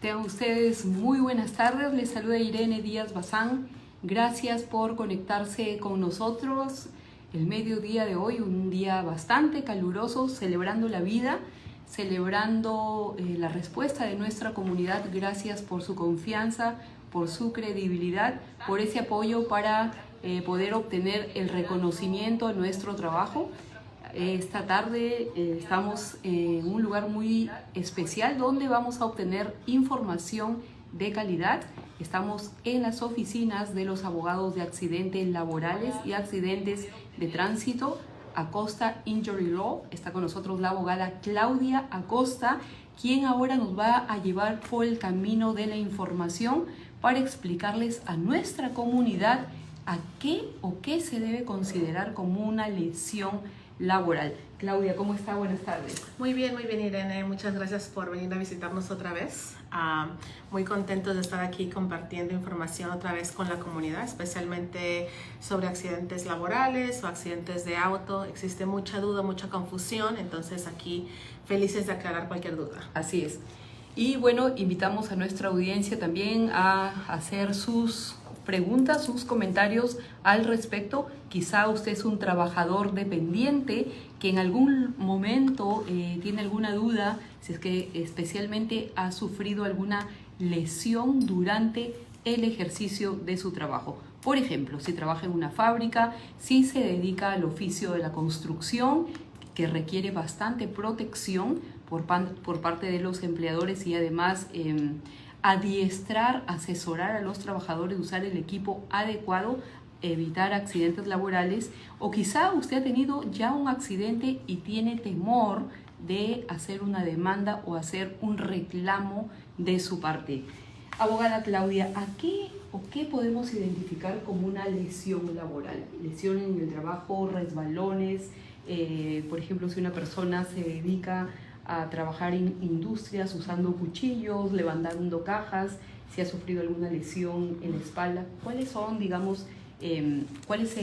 Tengan ustedes muy buenas tardes. Les saluda Irene Díaz Bazán. Gracias por conectarse con nosotros el mediodía de hoy, un día bastante caluroso, celebrando la vida, celebrando la respuesta de nuestra comunidad. Gracias por su confianza, por su credibilidad, por ese apoyo para poder obtener el reconocimiento a nuestro trabajo. Esta tarde estamos en un lugar muy especial donde vamos a obtener información de calidad. Estamos en las oficinas de los abogados de accidentes laborales y accidentes de tránsito, Acosta Injury Law. Está con nosotros la abogada Claudia Acosta, quien ahora nos va a llevar por el camino de la información para explicarles a nuestra comunidad a qué se debe considerar como una lesión laboral. Claudia, ¿cómo está? Buenas tardes. Muy bien, Irene. Muchas gracias por venir a visitarnos otra vez. Muy contentos de estar aquí compartiendo información otra vez con la comunidad, especialmente sobre accidentes laborales o accidentes de auto. Existe mucha duda, mucha confusión, entonces aquí felices de aclarar cualquier duda. Así es. Y bueno, invitamos a nuestra audiencia también a hacer sus preguntas, sus comentarios al respecto. Quizá usted es un trabajador dependiente que en algún momento tiene alguna duda, si es que especialmente ha sufrido alguna lesión durante el ejercicio de su trabajo. Por ejemplo, si trabaja en una fábrica, si se dedica al oficio de la construcción, que requiere bastante protección por parte de los empleadores y además adiestrar, asesorar a los trabajadores, usar el equipo adecuado, evitar accidentes laborales, o quizá usted ha tenido ya un accidente y tiene temor de hacer una demanda o hacer un reclamo de su parte. Abogada Claudia, ¿qué podemos identificar como una lesión laboral? Lesión en el trabajo, resbalones, por ejemplo, si una persona se dedica a trabajar en industrias usando cuchillos, levantando cajas, si ha sufrido alguna lesión en la espalda. ¿Cuáles son, digamos, cuál es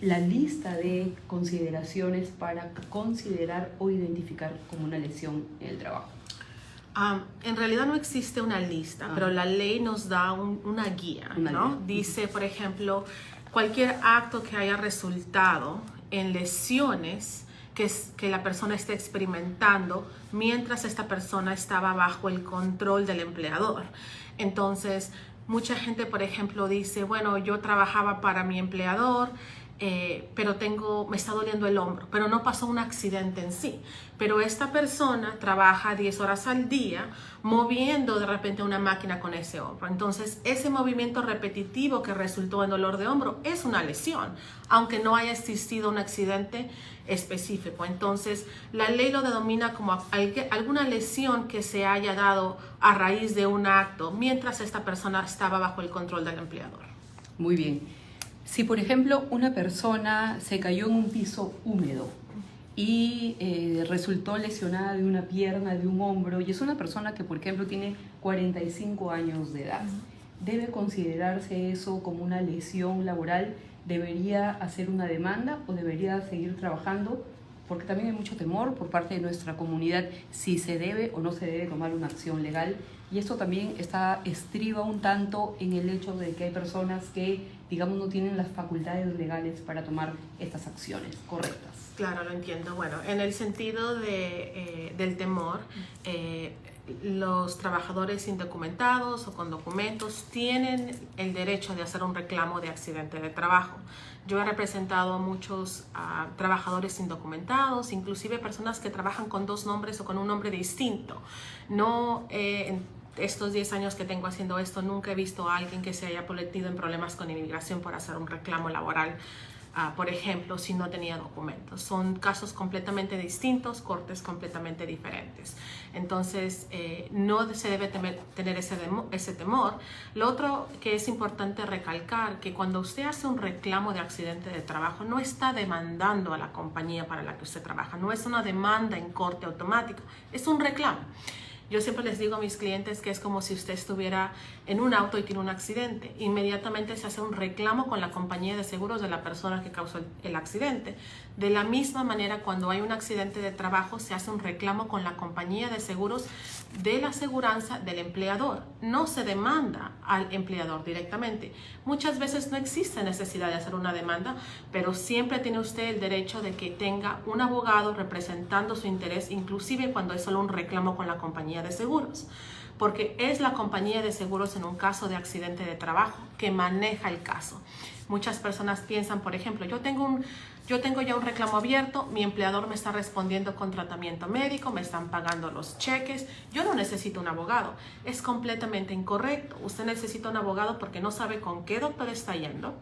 la lista de consideraciones para considerar o identificar como una lesión en el trabajo? En realidad no existe una lista, pero la ley nos da una guía, ¿no? Dice, por ejemplo, cualquier acto que haya resultado en lesiones que la persona esté experimentando mientras esta persona estaba bajo el control del empleador. Entonces, mucha gente, por ejemplo, dice, bueno, yo trabajaba para mi empleador, pero me está doliendo el hombro, pero no pasó un accidente en sí. Pero esta persona trabaja 10 horas al día moviendo de repente una máquina con ese hombro. Entonces, ese movimiento repetitivo que resultó en dolor de hombro es una lesión, aunque no haya existido un accidente específico. Entonces, la ley lo denomina como alguna lesión que se haya dado a raíz de un acto mientras esta persona estaba bajo el control del empleador. Muy bien. Si, por ejemplo, una persona se cayó en un piso húmedo y resultó lesionada de una pierna, de un hombro, y es una persona que, por ejemplo, tiene 45 años de edad, ¿debe considerarse eso como una lesión laboral? ¿Debería hacer una demanda o debería seguir trabajando? Porque también hay mucho temor por parte de nuestra comunidad si se debe o no se debe tomar una acción legal. Y esto también estriba un tanto en el hecho de que hay personas que, digamos, no tienen las facultades legales para tomar estas acciones correctas. Claro, lo entiendo. Bueno, en el sentido del temor, los trabajadores indocumentados o con documentos tienen el derecho de hacer un reclamo de accidente de trabajo. Yo he representado a muchos trabajadores indocumentados, inclusive personas que trabajan con 2 nombres o con un nombre distinto. No, en estos 10 años que tengo haciendo esto, nunca he visto a alguien que se haya metido en problemas con inmigración por hacer un reclamo laboral. Por ejemplo, si no tenía documentos. Son casos completamente distintos, cortes completamente diferentes. Entonces, no se debe tener ese temor. Lo otro que es importante recalcar, que cuando usted hace un reclamo de accidente de trabajo, no está demandando a la compañía para la que usted trabaja. No es una demanda en corte automático, es un reclamo. Yo siempre les digo a mis clientes que es como si usted estuviera en un auto y tiene un accidente. Inmediatamente se hace un reclamo con la compañía de seguros de la persona que causó el accidente. De la misma manera, cuando hay un accidente de trabajo, se hace un reclamo con la compañía de seguros de la aseguranza del empleador. No se demanda al empleador directamente. Muchas veces no existe necesidad de hacer una demanda, pero siempre tiene usted el derecho de que tenga un abogado representando su interés, inclusive cuando es solo un reclamo con la compañía de seguros, porque es la compañía de seguros en un caso de accidente de trabajo que maneja el caso. Muchas personas piensan, por ejemplo, yo tengo ya un reclamo abierto, mi empleador me está respondiendo con tratamiento médico, me están pagando los cheques, yo no necesito un abogado. Es completamente incorrecto. Usted necesita un abogado porque no sabe con qué doctor está yendo.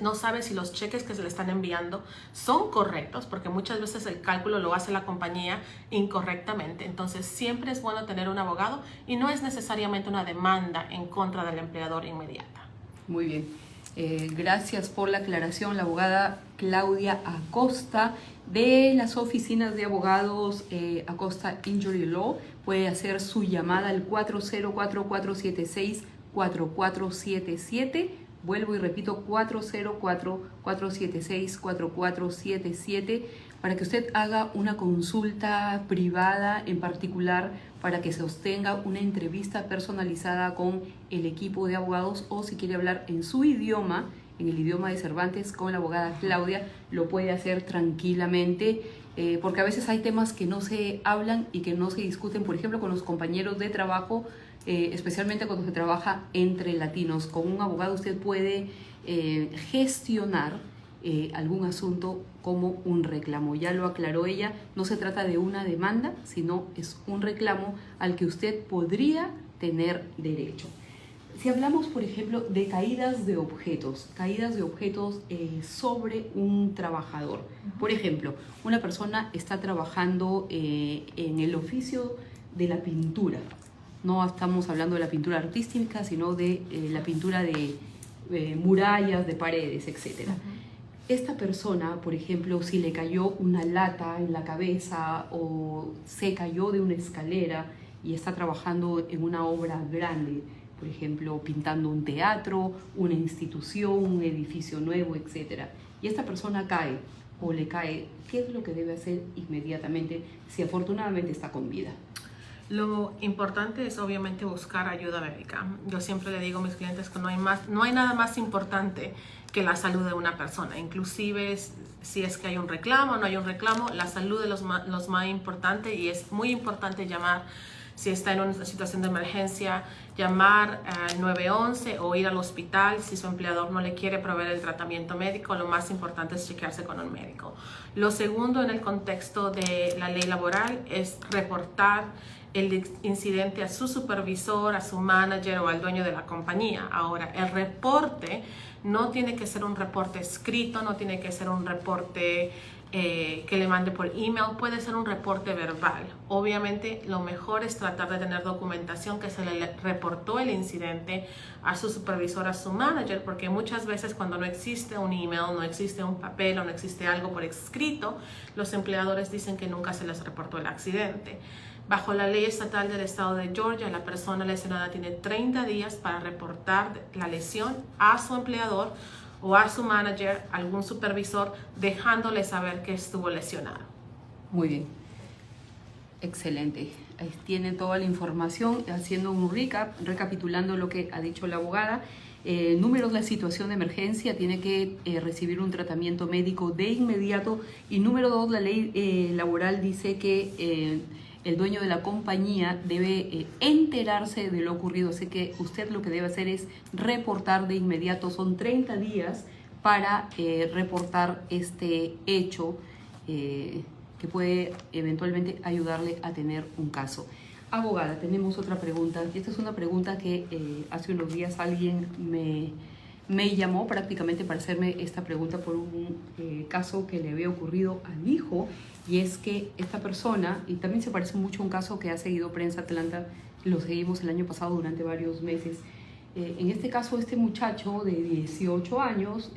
No sabe si los cheques que se le están enviando son correctos, porque muchas veces el cálculo lo hace la compañía incorrectamente. Entonces siempre es bueno tener un abogado y no es necesariamente una demanda en contra del empleador inmediata. Muy bien. Gracias por la aclaración, la abogada Claudia Acosta de las oficinas de abogados Acosta Injury Law. Puede hacer su llamada al 404-476-4477. Vuelvo y repito, 404-476-4477 para que usted haga una consulta privada en particular, para que se sostenga una entrevista personalizada con el equipo de abogados, o si quiere hablar en su idioma, en el idioma de Cervantes, con la abogada Claudia, lo puede hacer tranquilamente, porque a veces hay temas que no se hablan y que no se discuten, por ejemplo, con los compañeros de trabajo, especialmente cuando se trabaja entre latinos. Con un abogado usted puede gestionar algún asunto como un reclamo. Ya lo aclaró ella, no se trata de una demanda, sino es un reclamo al que usted podría tener derecho. Si hablamos, por ejemplo, de caídas de objetos sobre un trabajador. Por ejemplo, una persona está trabajando en el oficio de la pintura. No estamos hablando de la pintura artística, sino de la pintura de murallas, de paredes, etc. Esta persona, por ejemplo, si le cayó una lata en la cabeza o se cayó de una escalera y está trabajando en una obra grande, por ejemplo, pintando un teatro, una institución, un edificio nuevo, etc. Y esta persona cae o le cae, ¿qué es lo que debe hacer inmediatamente si afortunadamente está con vida? Lo importante es obviamente buscar ayuda médica. Yo siempre le digo a mis clientes que no hay nada más importante que la salud de una persona. Inclusive si es que hay un reclamo o no hay un reclamo, la salud es los más importante, y es muy importante llamar si está en una situación de emergencia, llamar al 911 o ir al hospital. Si su empleador no le quiere proveer el tratamiento médico, lo más importante es chequearse con un médico. Lo segundo, en el contexto de la ley laboral, es reportar el incidente a su supervisor, a su manager o al dueño de la compañía. Ahora, el reporte no tiene que ser un reporte escrito, no tiene que ser un reporte que le mande por email, puede ser un reporte verbal. Obviamente lo mejor es tratar de tener documentación que se le reportó el incidente a su supervisor, a su manager, porque muchas veces cuando no existe un email, no existe un papel o no existe algo por escrito, los empleadores dicen que nunca se les reportó el accidente. Bajo la ley estatal del estado de Georgia, la persona lesionada tiene 30 días para reportar la lesión a su empleador o a su manager, algún supervisor, dejándole saber que estuvo lesionado. Muy bien. Excelente. Ahí tiene toda la información, haciendo un recapitulando lo que ha dicho la abogada. Número, la situación de emergencia, tiene que recibir un tratamiento médico de inmediato. Y número 2, la ley laboral dice que el dueño de la compañía debe enterarse de lo ocurrido, así que usted lo que debe hacer es reportar de inmediato. Son 30 días para reportar este hecho que puede eventualmente ayudarle a tener un caso. Abogada, tenemos otra pregunta, y esta es una pregunta que hace unos días alguien me llamó prácticamente para hacerme esta pregunta por un caso que le había ocurrido al hijo. Y es que esta persona, y también se parece mucho a un caso que ha seguido Prensa Atlanta, lo seguimos el año pasado durante varios meses. En este caso, este muchacho de 18 años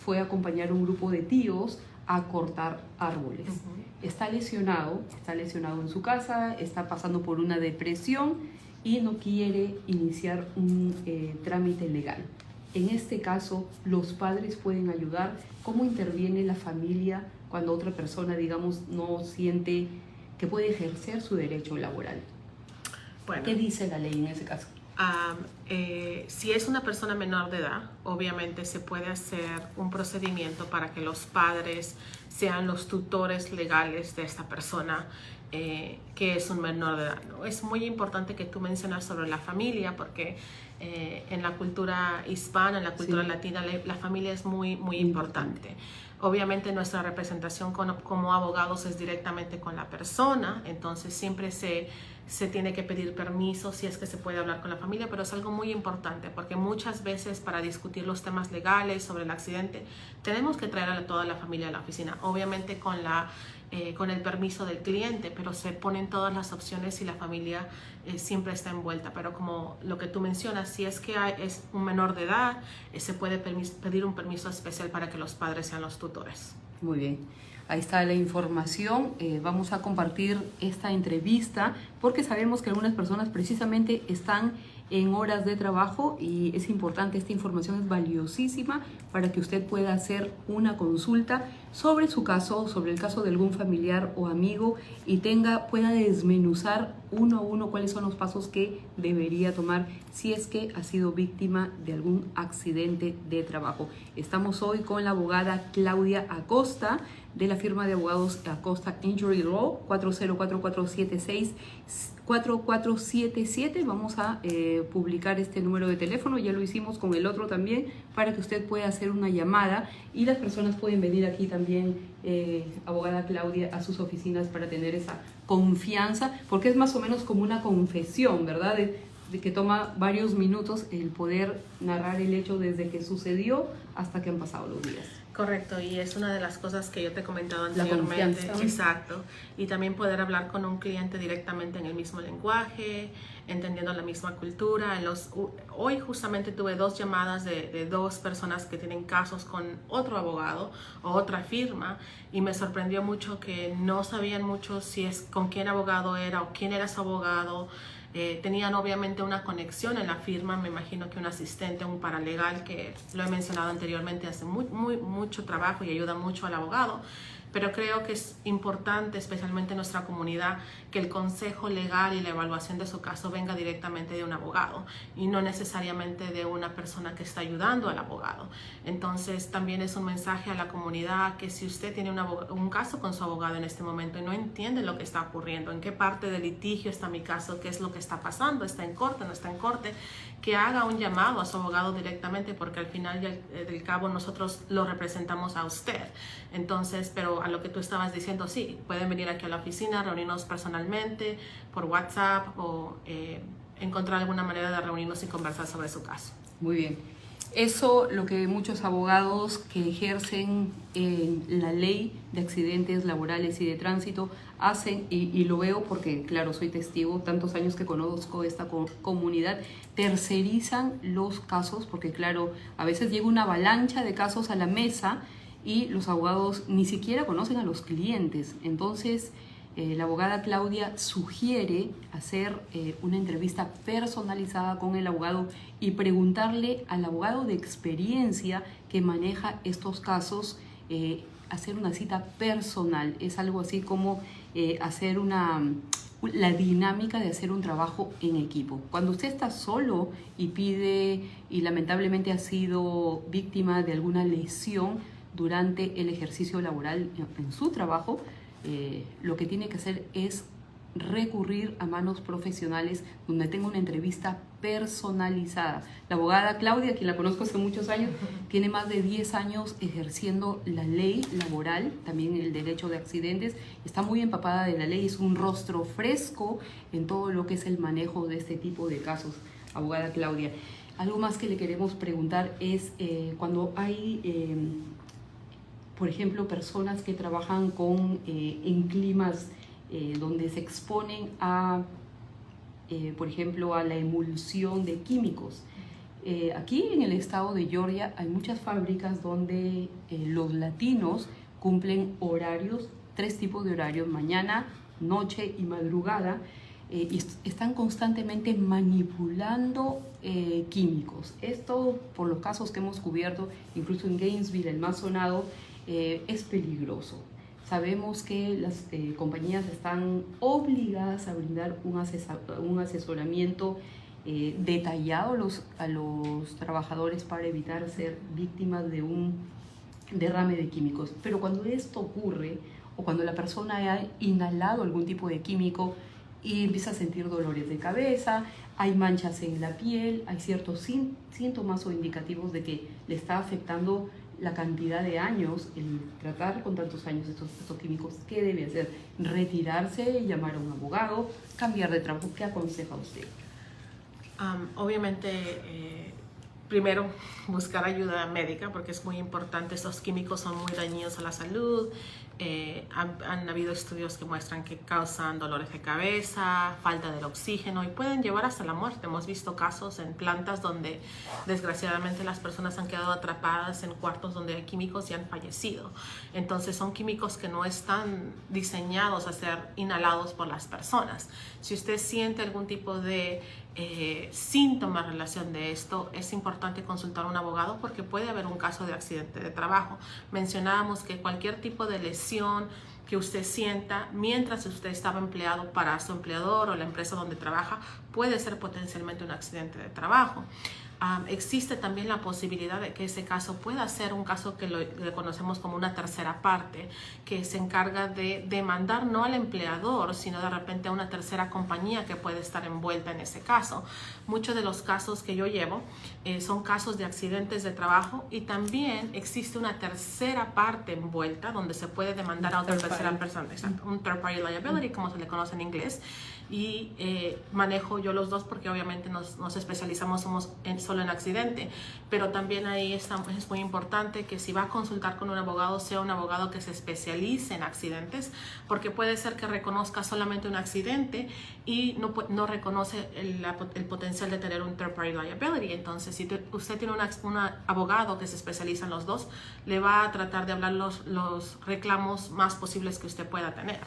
fue a acompañar a un grupo de tíos a cortar árboles. Está lesionado en su casa, está pasando por una depresión y no quiere iniciar un trámite legal. En este caso, los padres pueden ayudar. ¿Cómo interviene la familia cuando otra persona, digamos, no siente que puede ejercer su derecho laboral? Bueno, ¿qué dice la ley en ese caso? Si es una persona menor de edad, obviamente se puede hacer un procedimiento para que los padres sean los tutores legales de esta persona que es un menor de edad, ¿no? Es muy importante que tú mencionas sobre la familia porque en la cultura hispana, en la cultura latina, la familia es muy importante. Obviamente nuestra representación como abogados es directamente con la persona, entonces siempre se tiene que pedir permiso si es que se puede hablar con la familia, pero es algo muy importante porque muchas veces para discutir los temas legales sobre el accidente tenemos que traer a toda la familia a la oficina, obviamente con el permiso del cliente, pero se ponen todas las opciones y la familia siempre está envuelta. Pero como lo que tú mencionas, si es que es un menor de edad, se puede pedir un permiso especial para que los padres sean los tutores. Muy bien. Ahí está la información. Vamos a compartir esta entrevista porque sabemos que algunas personas precisamente están en horas de trabajo y es importante, esta información es valiosísima para que usted pueda hacer una consulta sobre su caso, sobre el caso de algún familiar o amigo y pueda desmenuzar uno a uno cuáles son los pasos que debería tomar si es que ha sido víctima de algún accidente de trabajo. Estamos hoy con la abogada Claudia Acosta de la firma de abogados Acosta Injury Law 4044764477. Vamos a publicar este número de teléfono, ya lo hicimos con el otro también, para que usted pueda hacer una llamada y las personas pueden venir aquí también, abogada Claudia, a sus oficinas para tener esa confianza, porque es más o menos como una confesión, ¿verdad? De que toma varios minutos el poder narrar el hecho desde que sucedió hasta que han pasado los días. Correcto, y es una de las cosas que yo te he comentado anteriormente. Exacto, y también poder hablar con un cliente directamente en el mismo lenguaje, entendiendo la misma cultura. Hoy justamente tuve 2 llamadas de 2 personas que tienen casos con otro abogado o otra firma y me sorprendió mucho que no sabían mucho con quién abogado era o quién era su abogado. Tenían obviamente una conexión en la firma, me imagino que un asistente, un paralegal, que lo he mencionado anteriormente, hace mucho trabajo y ayuda mucho al abogado, pero creo que es importante, especialmente en nuestra comunidad, que el consejo legal y la evaluación de su caso venga directamente de un abogado y no necesariamente de una persona que está ayudando al abogado. Entonces también es un mensaje a la comunidad que si usted tiene un caso con su abogado en este momento y no entiende lo que está ocurriendo, en qué parte del litigio está mi caso, qué es lo que está pasando, está en corte, no está en corte, que haga un llamado a su abogado directamente, porque al final del cabo nosotros lo representamos a usted. Entonces, pero a lo que tú estabas diciendo, sí, pueden venir aquí a la oficina, reunirnos personalmente, por WhatsApp o encontrar alguna manera de reunirnos y conversar sobre su caso. Muy bien. Eso lo que muchos abogados que ejercen en la ley de accidentes laborales y de tránsito hacen, y lo veo porque, claro, soy testigo, tantos años que conozco esta comunidad, tercerizan los casos porque, claro, a veces llega una avalancha de casos a la mesa y los abogados ni siquiera conocen a los clientes. Entonces, la abogada Claudia sugiere hacer una entrevista personalizada con el abogado y preguntarle al abogado de experiencia que maneja estos casos, hacer una cita personal. Es algo así como hacer la dinámica de hacer un trabajo en equipo. Cuando usted está solo y lamentablemente ha sido víctima de alguna lesión durante el ejercicio laboral en su trabajo, lo que tiene que hacer es recurrir a manos profesionales donde tenga una entrevista personalizada. La abogada Claudia, quien la conozco hace muchos años, tiene más de 10 años ejerciendo la ley laboral, también el derecho de accidentes, está muy empapada de la ley, es un rostro fresco en todo lo que es el manejo de este tipo de casos. Abogada Claudia, algo más que le queremos preguntar es cuando hay por ejemplo, personas que trabajan en climas donde se exponen por ejemplo, a la emulsión de químicos. Aquí en el estado de Georgia hay muchas fábricas donde los latinos cumplen horarios, 3 tipos de horarios, mañana, noche y madrugada, y están constantemente manipulando químicos. Esto, por los casos que hemos cubierto, incluso en Gainesville, el más sonado, es peligroso. Sabemos que las compañías están obligadas a brindar un asesoramiento detallado a los trabajadores para evitar ser víctimas de un derrame de químicos. Pero cuando esto ocurre, o cuando la persona ha inhalado algún tipo de químico y empieza a sentir dolores de cabeza, hay manchas en la piel, hay ciertos síntomas o indicativos de que le está afectando la cantidad de años, el tratar con tantos años estos químicos, ¿qué debe hacer? Retirarse, llamar a un abogado, cambiar de trabajo. ¿Qué aconseja usted? Obviamente, primero buscar ayuda médica, porque es muy importante. Estos químicos son muy dañinos a la salud. Han habido estudios que muestran que causan dolores de cabeza, falta del oxígeno y pueden llevar hasta la muerte. Hemos visto casos en plantas donde desgraciadamente las personas han quedado atrapadas en cuartos donde hay químicos y han fallecido. Entonces son químicos que no están diseñados a ser inhalados por las personas. Si usted siente algún tipo de síntoma en relación de esto, es importante consultar a un abogado porque puede haber un caso de accidente de trabajo. Mencionábamos que cualquier tipo de lesión que usted sienta mientras usted estaba empleado para su empleador o la empresa donde trabaja puede ser potencialmente un accidente de trabajo. Existe también la posibilidad de que ese caso pueda ser un caso que le conocemos como una tercera parte, que se encarga de demandar no al empleador, sino de repente a una tercera compañía que puede estar envuelta en ese caso. Muchos de los casos que yo llevo son casos de accidentes de trabajo y también existe una tercera parte envuelta donde se puede demandar a otra tercera persona, un third party liability, como se le conoce en inglés. Y manejo yo los dos porque obviamente nos especializamos solo en accidente, pero también ahí es muy importante que si va a consultar con un abogado, sea un abogado que se especialice en accidentes, porque puede ser que reconozca solamente un accidente y no reconoce el potencial de tener un third party liability. Entonces, si usted tiene un abogado que se especializa en los dos, le va a tratar de hablar los reclamos más posibles que usted pueda tener.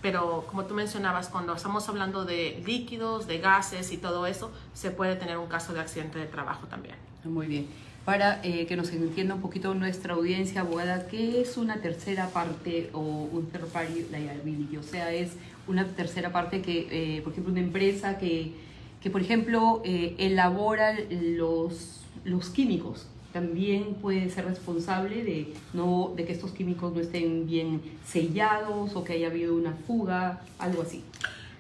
Pero como tú mencionabas, cuando estamos hablando de líquidos, de gases y todo eso, se puede tener un caso de accidente de trabajo también. Muy bien. Para que nos entienda un poquito nuestra audiencia, abogada, ¿qué es una tercera parte o un third party liability? O sea, es una tercera parte que, por ejemplo, una empresa que por ejemplo, elabora los químicos. También puede ser responsable de que estos químicos no estén bien sellados o que haya habido una fuga, algo así.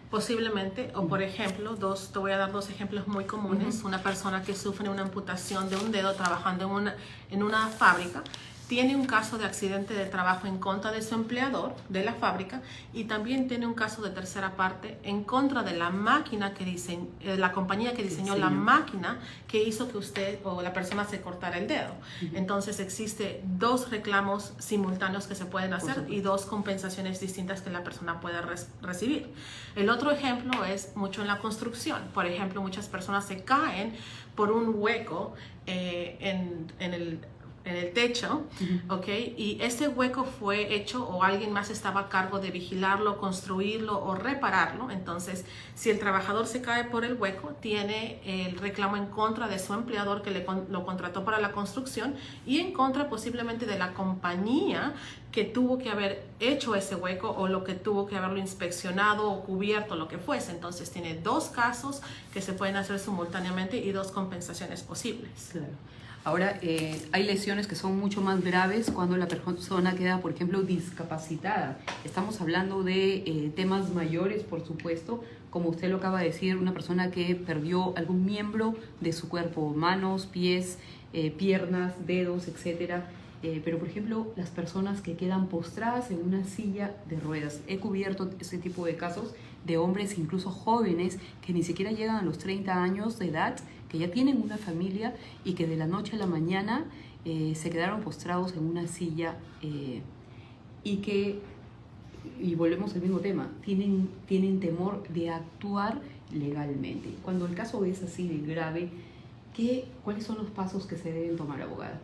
Posiblemente, o por ejemplo, te voy a dar 2 ejemplos muy comunes. Una persona que sufre una amputación de un dedo trabajando en una fábrica tiene un caso de accidente de trabajo en contra de su empleador, de la fábrica, y también tiene un caso de tercera parte en contra de la máquina la compañía que diseñó la máquina que hizo que usted o la persona se cortara el dedo. Entonces existe 2 reclamos simultáneos que se pueden hacer y 2 compensaciones distintas que la persona puede recibir. El otro ejemplo es mucho en la construcción. Por ejemplo, muchas personas se caen por un hueco en el techo, ¿ok? Y ese hueco fue hecho o alguien más estaba a cargo de vigilarlo, construirlo o repararlo. Entonces, si el trabajador se cae por el hueco, tiene el reclamo en contra de su empleador que lo contrató para la construcción y en contra posiblemente de la compañía que tuvo que haber hecho ese hueco o lo que tuvo que haberlo inspeccionado o cubierto, lo que fuese. Entonces, tiene 2 casos que se pueden hacer simultáneamente y 2 compensaciones posibles. Claro. Ahora, hay lesiones que son mucho más graves cuando la persona queda, por ejemplo, discapacitada. Estamos hablando de temas mayores, por supuesto, como usted lo acaba de decir, una persona que perdió algún miembro de su cuerpo, manos, pies, piernas, dedos, etcétera. Pero, por ejemplo, las personas que quedan postradas en una silla de ruedas. He cubierto ese tipo de casos de hombres, incluso jóvenes, que ni siquiera llegan a los 30 años de edad, que ya tienen una familia y que de la noche a la mañana se quedaron postrados en una silla y volvemos al mismo tema, tienen temor de actuar legalmente. Cuando el caso es así de grave, ¿cuáles son los pasos que se deben tomar, abogada?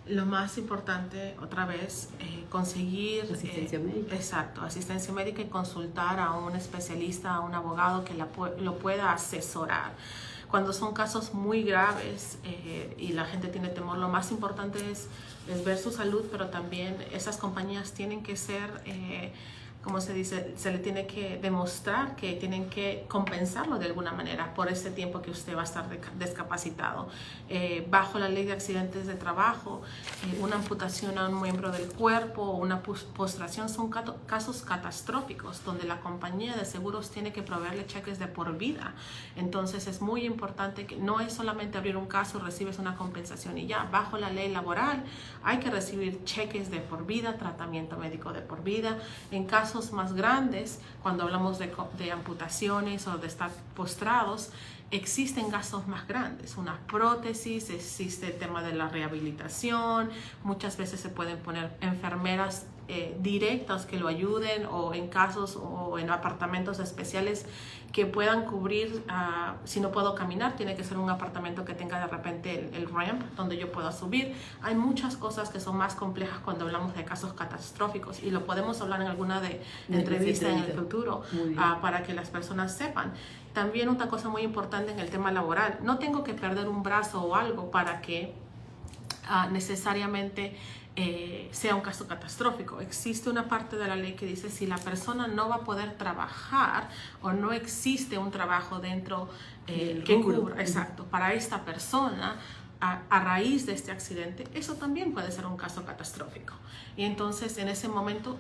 Lo más importante, otra vez, conseguir asistencia médica. Exacto, asistencia médica y consultar a un especialista, a un abogado que lo pueda asesorar. Cuando son casos muy graves y la gente tiene temor, lo más importante es ver su salud, pero también esas compañías tienen que ser... como se dice, se le tiene que demostrar que tienen que compensarlo de alguna manera por ese tiempo que usted va a estar discapacitado. Bajo la ley de accidentes de trabajo, una amputación a un miembro del cuerpo o una postración son casos catastróficos donde la compañía de seguros tiene que proveerle cheques de por vida. Entonces es muy importante que no es solamente abrir un caso, recibes una compensación y ya. Bajo la ley laboral hay que recibir cheques de por vida, tratamiento médico de por vida. En casos más grandes, cuando hablamos de amputaciones o de estar postrados, existen gastos más grandes, una prótesis, existe el tema de la rehabilitación, muchas veces se pueden poner enfermeras directas que lo ayuden o en casos o en apartamentos especiales que puedan cubrir, si no puedo caminar, tiene que ser un apartamento que tenga de repente el ramp donde yo pueda subir. Hay muchas cosas que son más complejas cuando hablamos de casos catastróficos y lo podemos hablar en alguna entrevista en el futuro para que las personas sepan. También otra cosa muy importante en el tema laboral, no tengo que perder un brazo o algo para que necesariamente sea un caso catastrófico. Existe una parte de la ley que dice si la persona no va a poder trabajar o no existe un trabajo dentro que cubra, exacto, para esta persona a raíz de este accidente, eso también puede ser un caso catastrófico. Y entonces en ese momento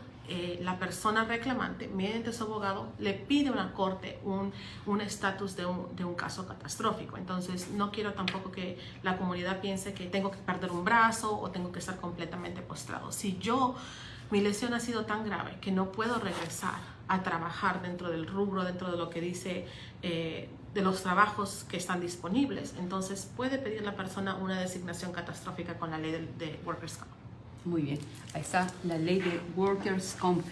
la persona reclamante, mediante su abogado, le pide a una corte un estatus de un caso catastrófico. Entonces no quiero tampoco que la comunidad piense que tengo que perder un brazo o tengo que estar completamente postrado. Si mi lesión ha sido tan grave que no puedo regresar a trabajar dentro del rubro, dentro de lo que dice de los trabajos que están disponibles, entonces puede pedir la persona una designación catastrófica con la ley de Workers' Comp. Muy bien, ahí está la ley de Workers' Comp.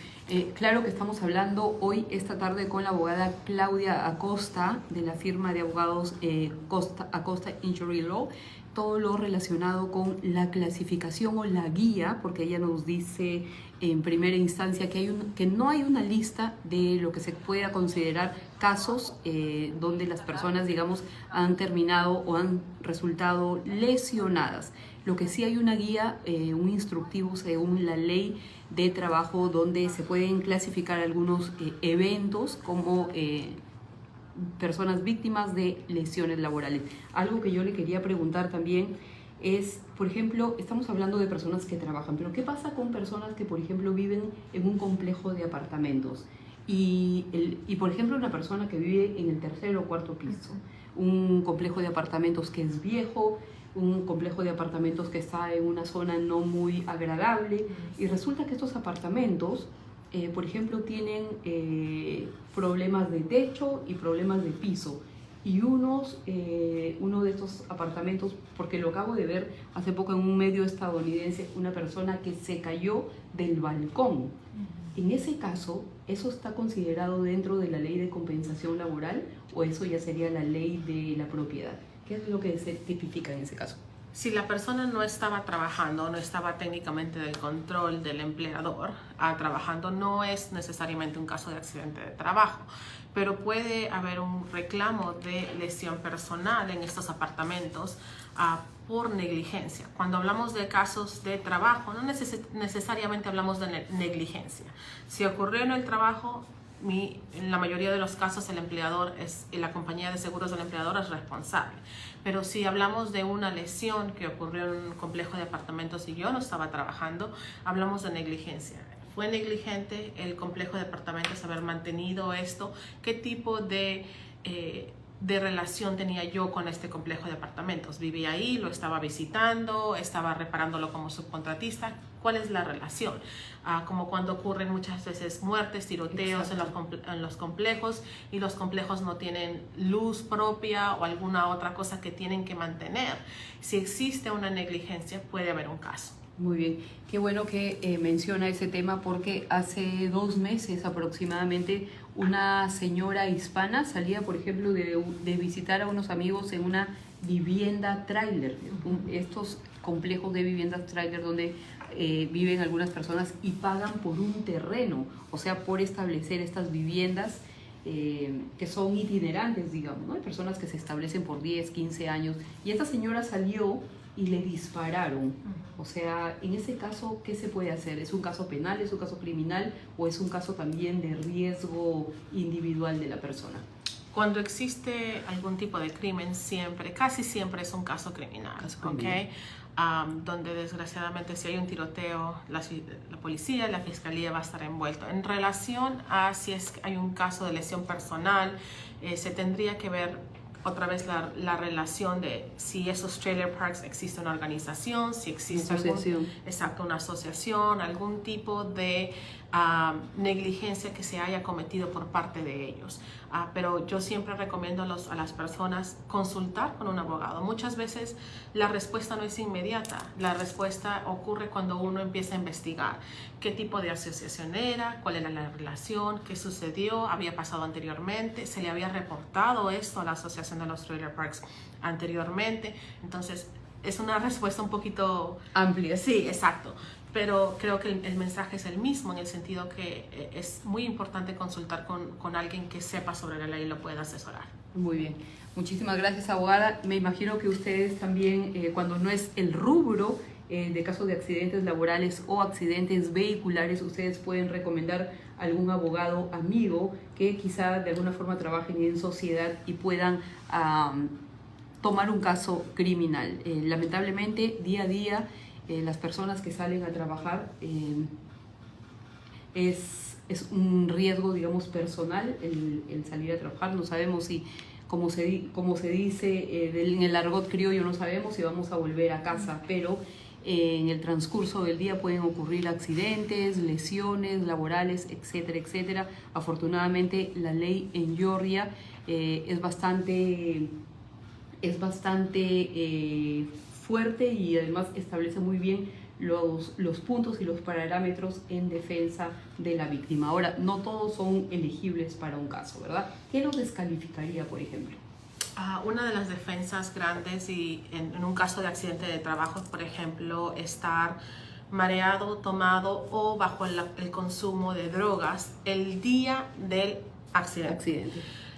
Claro que estamos hablando hoy, esta tarde, con la abogada Claudia Acosta, de la firma de abogados Acosta Injury Law, todo lo relacionado con la clasificación o la guía, porque ella nos dice en primera instancia que no hay una lista de lo que se pueda considerar casos donde las personas, digamos, han terminado o han resultado lesionadas. Lo que sí hay una guía, un instructivo según la ley de trabajo, donde se pueden clasificar algunos eventos como personas víctimas de lesiones laborales. Algo que yo le quería preguntar también es, por ejemplo, estamos hablando de personas que trabajan, pero ¿qué pasa con personas que, por ejemplo, viven en un complejo de apartamentos? Y por ejemplo, una persona que vive en el tercer o cuarto piso, un complejo de apartamentos que es viejo, un complejo de apartamentos que está en una zona no muy agradable, y resulta que estos apartamentos, por ejemplo, tienen problemas de techo y problemas de piso. Y uno de estos apartamentos, porque lo acabo de ver hace poco en un medio estadounidense, una persona que se cayó del balcón. En ese caso, ¿eso está considerado dentro de la ley de compensación laboral o eso ya sería la ley de la propiedad? ¿Qué es lo que se tipifica en ese caso? Si la persona no estaba trabajando, no estaba técnicamente del control del empleador trabajando, no es necesariamente un caso de accidente de trabajo, pero puede haber un reclamo de lesión personal en estos apartamentos por negligencia. Cuando hablamos de casos de trabajo, no necesariamente hablamos de negligencia. Si ocurrió en el trabajo, en la mayoría de los casos el empleador y la compañía de seguros del empleador es responsable. Pero si hablamos de una lesión que ocurrió en un complejo de apartamentos y yo no estaba trabajando, hablamos de negligencia. ¿Fue negligente el complejo de apartamentos haber mantenido esto? ¿Qué tipo de relación tenía yo con este complejo de apartamentos? ¿Vivía ahí? ¿Lo estaba visitando? ¿Estaba reparándolo como subcontratista? ¿Cuál es la relación? Como cuando ocurren muchas veces muertes, tiroteos en los complejos y los complejos no tienen luz propia o alguna otra cosa que tienen que mantener. Si existe una negligencia, puede haber un caso. Muy bien, qué bueno que menciona ese tema, porque hace 2 meses aproximadamente una señora hispana salía, por ejemplo, de visitar a unos amigos en una vivienda tráiler. Estos complejos de viviendas trailer donde viven algunas personas y pagan por un terreno, o sea, por establecer estas viviendas que son itinerantes, digamos, ¿no? Hay personas que se establecen por 10, 15 años y esta señora salió y le dispararon. O sea, en ese caso, ¿qué se puede hacer? ¿Es un caso penal, es un caso criminal o es un caso también de riesgo individual de la persona? Cuando existe algún tipo de crimen, casi siempre es un caso criminal. ¿Okay? Donde desgraciadamente si hay un tiroteo, la policía, la fiscalía va a estar envuelto. En relación a si hay un caso de lesión personal, se tendría que ver otra vez la relación de si esos trailer parks existe una organización, si existe una asociación, algún tipo de negligencia que se haya cometido por parte de ellos. Pero yo siempre recomiendo a las personas consultar con un abogado. Muchas veces la respuesta no es inmediata, la respuesta ocurre cuando uno empieza a investigar qué tipo de asociación era, cuál era la relación, qué sucedió, había pasado anteriormente, se le había reportado esto a la asociación de los trailer parks anteriormente. Entonces es una respuesta un poquito amplia. Sí, exacto. Pero creo que el mensaje es el mismo, en el sentido que es muy importante consultar con alguien que sepa sobre la ley y lo pueda asesorar. Muy bien. Muchísimas gracias, abogada. Me imagino que ustedes también, cuando no es el rubro de casos de accidentes laborales o accidentes vehiculares, ustedes pueden recomendar algún abogado amigo que quizá de alguna forma trabajen en sociedad y puedan tomar un caso criminal. Lamentablemente, día a día, las personas que salen a trabajar es un riesgo, digamos, personal el salir a trabajar. No sabemos si, como se dice en el argot criollo, no sabemos si vamos a volver a casa, pero en el transcurso del día pueden ocurrir accidentes, lesiones laborales, etcétera, etcétera. Afortunadamente, la ley en Georgia es bastante fuerte y además establece muy bien los puntos y los parámetros en defensa de la víctima. Ahora, no todos son elegibles para un caso, ¿verdad? ¿Qué los descalificaría, por ejemplo? Una de las defensas grandes y en un caso de accidente de trabajo, por ejemplo, estar mareado, tomado o bajo el consumo de drogas el día del accidente.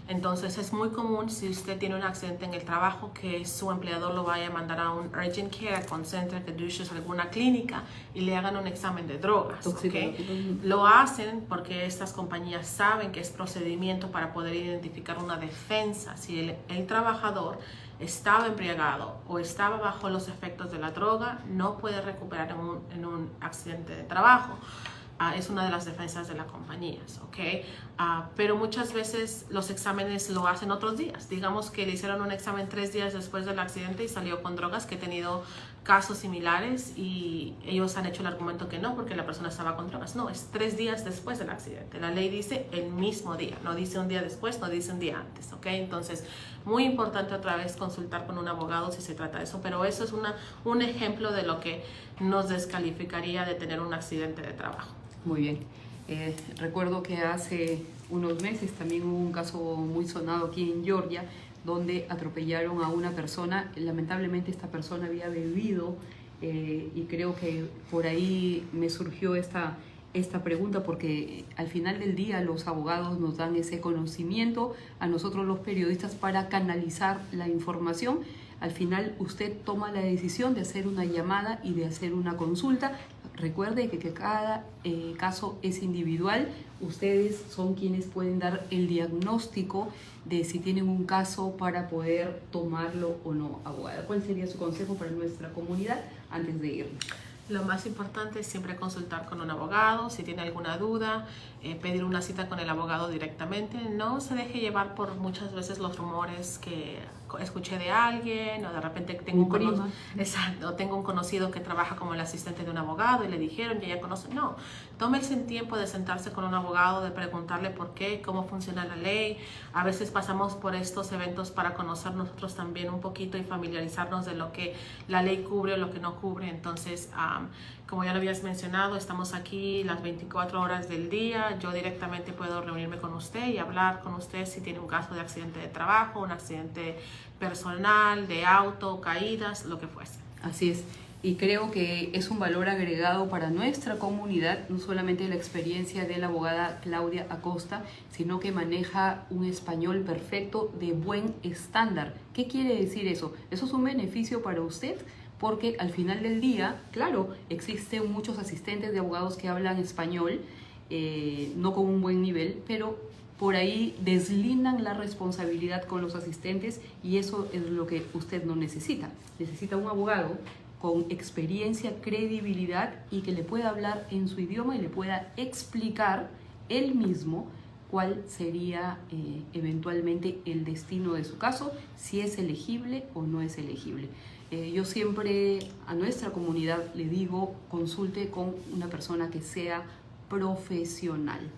Entonces es muy común, si usted tiene un accidente en el trabajo, que su empleador lo vaya a mandar a un urgent care, a Concentra, Caduceus, alguna clínica y le hagan un examen de drogas. ¿Okay? Lo hacen porque estas compañías saben que es procedimiento para poder identificar una defensa. Si el trabajador estaba embriagado o estaba bajo los efectos de la droga, no puede recuperar en un accidente de trabajo. Es una de las defensas de las compañías, ¿ok? Pero muchas veces los exámenes lo hacen otros días. Digamos que le hicieron un examen 3 días después del accidente y salió con drogas, que he tenido casos similares y ellos han hecho el argumento que no, porque la persona estaba con drogas. No, es 3 días después del accidente. La ley dice el mismo día, no dice un día después, no dice un día antes, ¿ok? Entonces, muy importante otra vez consultar con un abogado si se trata de eso, pero eso es un ejemplo de lo que nos descalificaría de tener un accidente de trabajo. Muy bien. Recuerdo que hace unos meses también hubo un caso muy sonado aquí en Georgia donde atropellaron a una persona. Lamentablemente esta persona había bebido y creo que por ahí me surgió esta pregunta, porque al final del día los abogados nos dan ese conocimiento a nosotros los periodistas para canalizar la información. Al final usted toma la decisión de hacer una llamada y de hacer una consulta. Recuerde que cada caso es individual. Ustedes son quienes pueden dar el diagnóstico de si tienen un caso para poder tomarlo o no, abogada. ¿Cuál sería su consejo para nuestra comunidad antes de irnos? Lo más importante es siempre consultar con un abogado. Si tiene alguna duda, pedir una cita con el abogado directamente. No se deje llevar por muchas veces los rumores que escuché de alguien, o de repente tengo un conocido que trabaja como el asistente de un abogado y le dijeron que ella conoce. No, tómese el tiempo de sentarse con un abogado, de preguntarle por qué, cómo funciona la ley. A veces pasamos por estos eventos para conocer nosotros también un poquito y familiarizarnos de lo que la ley cubre o lo que no cubre. Entonces, como ya lo habías mencionado, estamos aquí las 24 horas del día. Yo directamente puedo reunirme con usted y hablar con usted si tiene un caso de accidente de trabajo, un accidente personal, de auto, caídas, lo que fuese. Así es. y creo que es un valor agregado para nuestra comunidad, no solamente la experiencia de la abogada Claudia Acosta, sino que maneja un español perfecto de buen estándar. ¿Qué quiere decir eso? Eso es un beneficio para usted, porque al final del día, claro, existen muchos asistentes de abogados que hablan español, no con un buen nivel, pero por ahí deslindan la responsabilidad con los asistentes, y eso es lo que usted no necesita. Necesita un abogado con experiencia, credibilidad, y que le pueda hablar en su idioma y le pueda explicar él mismo cuál sería eventualmente el destino de su caso, si es elegible o no es elegible. Yo siempre a nuestra comunidad le digo, consulte con una persona que sea profesional,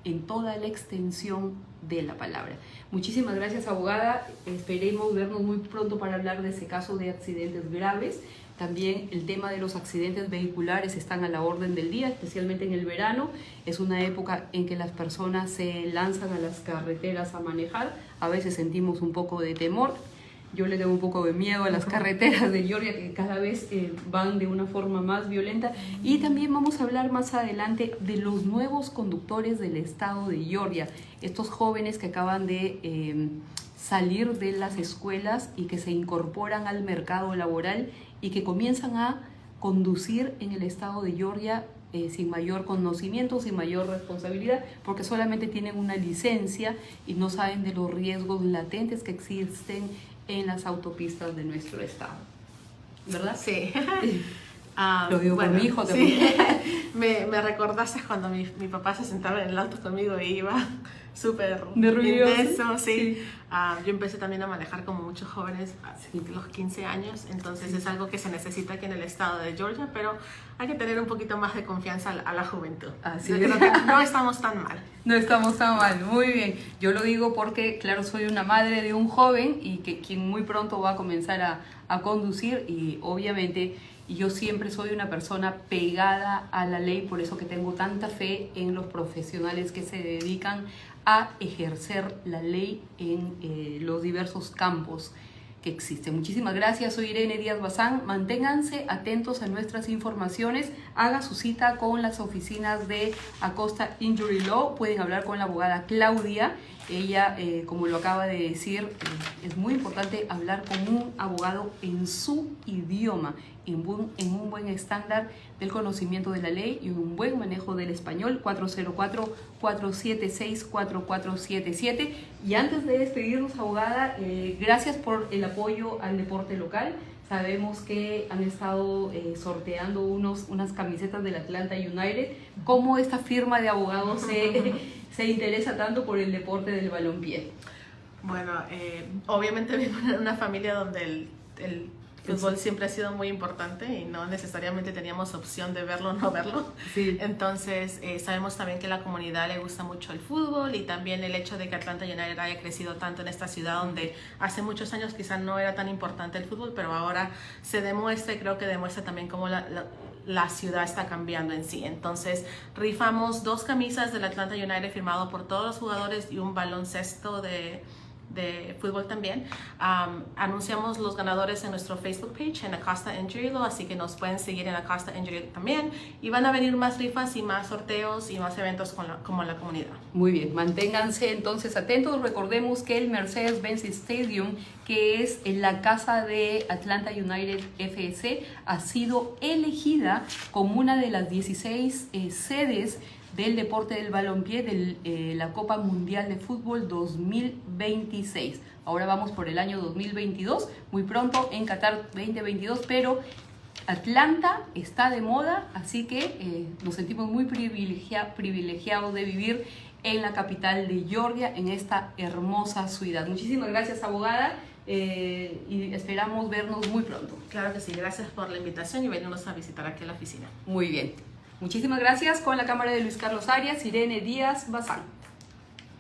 en toda la extensión de la palabra. Muchísimas gracias, abogada. Esperemos vernos muy pronto para hablar de ese caso de accidentes graves. También el tema de los accidentes vehiculares están a la orden del día, especialmente en el verano. Es una época en que las personas se lanzan a las carreteras a manejar. A veces sentimos un poco de temor. Yo le tengo un poco de miedo a las carreteras de Georgia, que cada vez van de una forma más violenta. Y también vamos a hablar más adelante de los nuevos conductores del estado de Georgia. Estos jóvenes que acaban de salir de las escuelas y que se incorporan al mercado laboral y que comienzan a conducir en el estado de Georgia sin mayor conocimiento, sin mayor responsabilidad, porque solamente tienen una licencia y no saben de los riesgos latentes que existen en las autopistas de nuestro estado, ¿verdad? Sí. Lo digo por mi hijo también. Sí. me recordaste cuando mi papá se sentaba en el auto conmigo y iba súper intenso. Sí. Yo empecé también a manejar como muchos jóvenes a los 15 años, entonces es algo que se necesita aquí en el estado de Georgia, pero hay que tener un poquito más de confianza a la juventud. Así es. No estamos tan mal. No estamos tan mal, muy bien. Yo lo digo porque, claro, soy una madre de un joven y quien muy pronto va a comenzar a conducir, y obviamente yo siempre soy una persona pegada a la ley, por eso que tengo tanta fe en los profesionales que se dedican a ejercer la ley en los diversos campos que existen. Muchísimas gracias, soy Irene Díaz Bazán. Manténganse atentos a nuestras informaciones, haga su cita con las oficinas de Acosta Injury Law, pueden hablar con la abogada Claudia. Ella, como lo acaba de decir, es muy importante hablar con un abogado en su idioma, en un buen estándar del conocimiento de la ley y un buen manejo del español. 404-476-4477. Y antes de despedirnos, abogada, gracias por el apoyo al deporte local. Sabemos que han estado sorteando unas camisetas del Atlanta United. ¿Cómo esta firma de abogados se interesa tanto por el deporte del balompié? Bueno, obviamente vivo en una familia donde el fútbol siempre ha sido muy importante y no necesariamente teníamos opción de verlo o no verlo. Sí. Entonces, sabemos también que a la comunidad le gusta mucho el fútbol, y también el hecho de que Atlanta United haya crecido tanto en esta ciudad, donde hace muchos años quizás no era tan importante el fútbol, pero ahora se demuestra, y creo que demuestra también cómo la ciudad está cambiando en sí. Entonces, rifamos 2 camisas del Atlanta United firmado por todos los jugadores y un baloncesto de fútbol también. Anunciamos los ganadores en nuestro Facebook page en Acosta Injury Law, así que nos pueden seguir en Acosta Injury también, y van a venir más rifas y más sorteos y más eventos como la comunidad. Muy bien, manténganse entonces atentos. Recordemos que el Mercedes-Benz Stadium, que es en la casa de Atlanta United FC, ha sido elegida como una de las 16 sedes del deporte del balompié de la Copa Mundial de Fútbol 2026. Ahora vamos por el año 2022, muy pronto en Qatar 2022, pero Atlanta está de moda, así que nos sentimos muy privilegiados de vivir en la capital de Georgia, en esta hermosa ciudad. Muchísimas gracias, abogada, y esperamos vernos muy pronto. Claro que sí, gracias por la invitación y venirnos a visitar aquí a la oficina. Muy bien. Muchísimas gracias. Con la cámara de Luis Carlos Arias, Irene Díaz Bazán.